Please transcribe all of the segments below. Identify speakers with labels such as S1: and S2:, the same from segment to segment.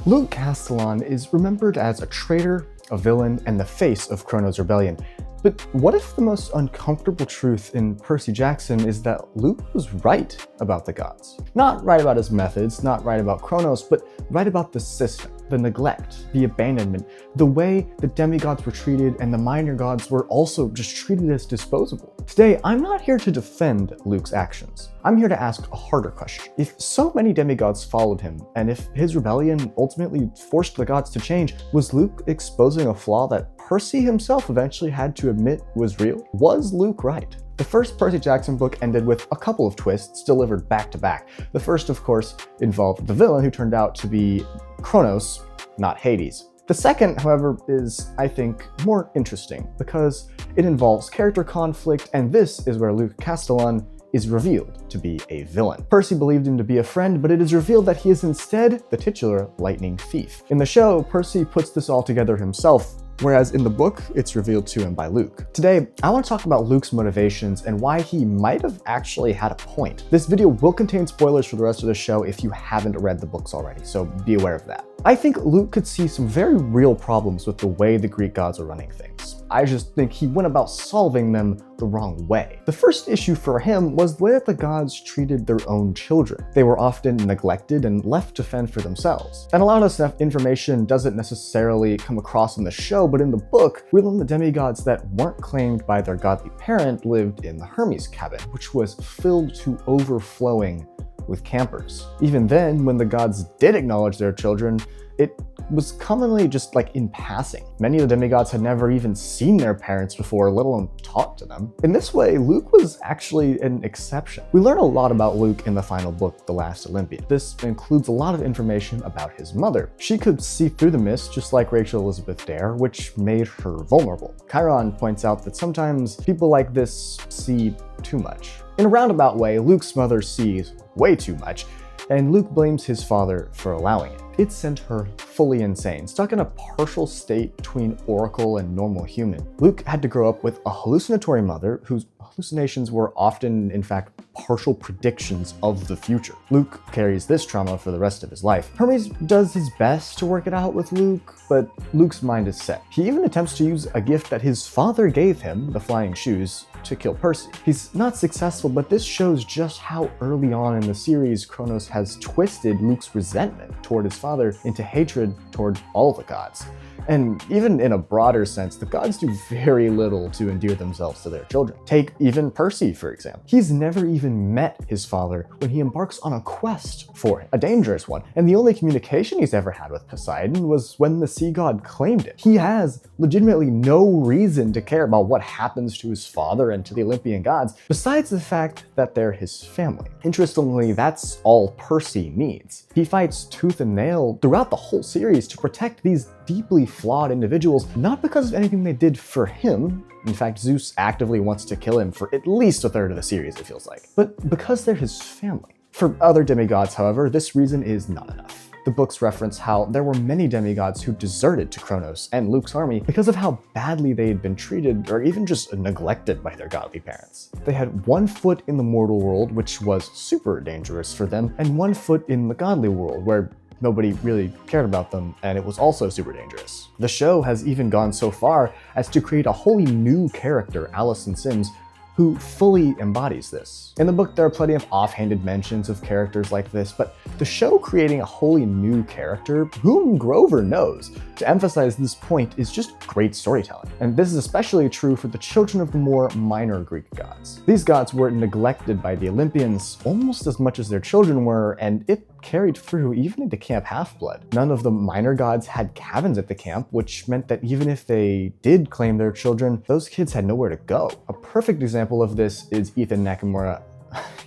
S1: Luke Castellan is remembered as a traitor, a villain, and the face of Kronos' rebellion. But what if the most uncomfortable truth in Percy Jackson is that Luke was right about the gods? Not right about his methods, not right about Kronos, but right about the system, the neglect, the abandonment, the way the demigods were treated and the minor gods were also just treated as disposable. Today, I'm not here to defend Luke's actions. I'm here to ask a harder question. If so many demigods followed him, and if his rebellion ultimately forced the gods to change, was Luke exposing a flaw that Percy himself eventually had to admit was real? Was Luke right? The first Percy Jackson book ended with a couple of twists delivered back to back. The first, of course, involved the villain who turned out to be Kronos, not Hades. The second, however, is, I think, more interesting because it involves character conflict, and this is where Luke Castellan is revealed to be a villain. Percy believed him to be a friend, but it is revealed that he is instead the titular lightning thief. In the show, Percy puts this all together himself, whereas in the book, it's revealed to him by Luke. Today, I want to talk about Luke's motivations and why he might have actually had a point. This video will contain spoilers for the rest of the show if you haven't read the books already, so be aware of that. I think Luke could see some very real problems with the way the Greek gods are running things. I just think he went about solving them the wrong way. The first issue for him was the way that the gods treated their own children. They were often neglected and left to fend for themselves. And a lot of this information doesn't necessarily come across in the show, but in the book, we learn the demigods that weren't claimed by their godly parent lived in the Hermes cabin, which was filled to overflowing with campers. Even then, when the gods did acknowledge their children, it was commonly just like in passing. Many of the demigods had never even seen their parents before, let alone talked to them. In this way, Luke was actually an exception. We learn a lot about Luke in the final book, The Last Olympian. This includes a lot of information about his mother. She could see through the mist just like Rachel Elizabeth Dare, which made her vulnerable. Chiron points out that sometimes people like this see too much. In a roundabout way, Luke's mother sees way too much, and Luke blames his father for allowing it. It sent her fully insane, stuck in a partial state between oracle and normal human. Luke had to grow up with a hallucinatory mother whose hallucinations were often, in fact, partial predictions of the future. Luke carries this trauma for the rest of his life. Hermes does his best to work it out with Luke, but Luke's mind is set. He even attempts to use a gift that his father gave him, the flying shoes, to kill Percy. He's not successful, but this shows just how early on in the series Kronos has twisted Luke's resentment toward his father into hatred toward all the gods. And even in a broader sense, the gods do very little to endear themselves to their children. Take even Percy, for example. He's never even met his father when he embarks on a quest for him, a dangerous one. And the only communication he's ever had with Poseidon was when the sea god claimed it. He has legitimately no reason to care about what happens to his father and to the Olympian gods, besides the fact that they're his family. Interestingly, that's all Percy needs. He fights tooth and nail throughout the whole series to protect these deeply flawed individuals, not because of anything they did for him. In fact, Zeus actively wants to kill him for at least a third of the series, it feels like, but because they're his family. For other demigods, however, this reason is not enough. The books reference how there were many demigods who deserted to Kronos and Luke's army because of how badly they had been treated or even just neglected by their godly parents. They had one foot in the mortal world, which was super dangerous for them, and one foot in the godly world, where nobody really cared about them, and it was also super dangerous. The show has even gone so far as to create a wholly new character, Allison Sims, who fully embodies this. In the book, there are plenty of offhanded mentions of characters like this, but the show creating a wholly new character, whom Grover knows, to emphasize this point is just great storytelling. And this is especially true for the children of the more minor Greek gods. These gods were neglected by the Olympians almost as much as their children were, and it carried through even into Camp Half-Blood. None of the minor gods had cabins at the camp, which meant that even if they did claim their children, those kids had nowhere to go. A perfect example of this is Ethan Nakamura.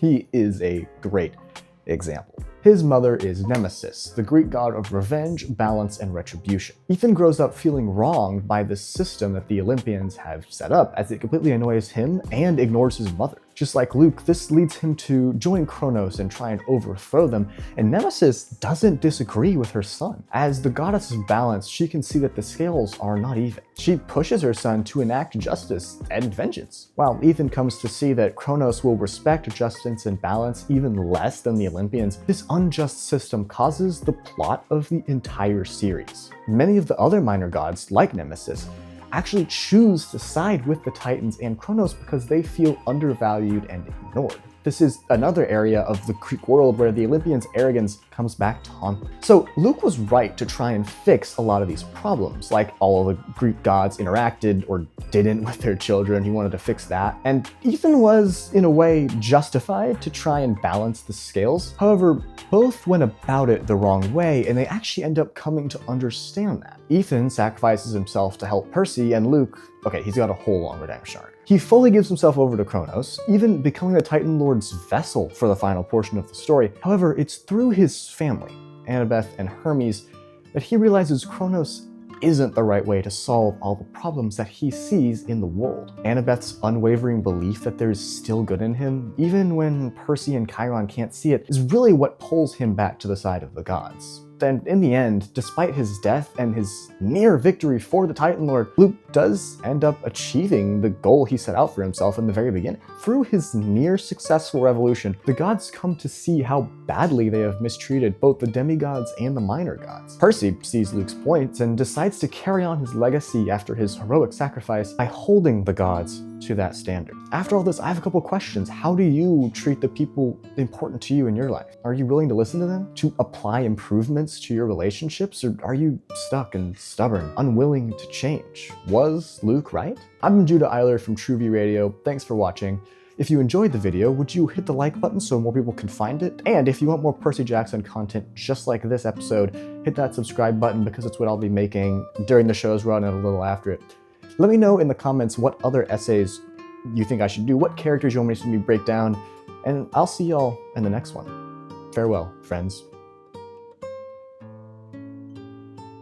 S1: He is a great example. His mother is Nemesis, the Greek god of revenge, balance, and retribution. Ethan grows up feeling wronged by the system that the Olympians have set up, as it completely annoys him and ignores his mother. Just like Luke, this leads him to join Kronos and try and overthrow them, and Nemesis doesn't disagree with her son. As the goddess of balance, she can see that the scales are not even. She pushes her son to enact justice and vengeance. While Ethan comes to see that Kronos will respect justice and balance even less than the Olympians, this unjust system causes the plot of the entire series. Many of the other minor gods, like Nemesis, actually choose to side with the Titans and Kronos because they feel undervalued and ignored. This is another area of the Greek world where the Olympians' arrogance comes back to haunt them. So Luke was right to try and fix a lot of these problems, like all of the Greek gods interacted or didn't with their children. He wanted to fix that. And Ethan was, in a way, justified to try and balance the scales. However, both went about it the wrong way, and they actually end up coming to understand that. Ethan sacrifices himself to help Percy, and Luke, okay, he's got a whole long redemption arc. He fully gives himself over to Kronos, even becoming the Titan Lord's vessel for the final portion of the story. However, it's through his family, Annabeth and Hermes, that he realizes Kronos isn't the right way to solve all the problems that he sees in the world. Annabeth's unwavering belief that there's still good in him, even when Percy and Chiron can't see it, is really what pulls him back to the side of the gods. And in the end, despite his death and his near victory for the Titan Lord, Luke does end up achieving the goal he set out for himself in the very beginning. Through his near successful revolution, the gods come to see how badly they have mistreated both the demigods and the minor gods. Percy sees Luke's points and decides to carry on his legacy after his heroic sacrifice by holding the gods to that standard. After all this, I have a couple questions. How do you treat the people important to you in your life? Are you willing to listen to them? To apply improvements to your relationships? Or are you stuck and stubborn, unwilling to change? Was Luke right? I'm Judah Eiler from TrueView Radio. Thanks for watching. If you enjoyed the video, would you hit the like button so more people can find it? And if you want more Percy Jackson content just like this episode, hit that subscribe button because it's what I'll be making during the show's run and a little after it. Let me know in the comments what other essays you think I should do, what characters you want me to see me break down, and I'll see y'all in the next one. Farewell, friends.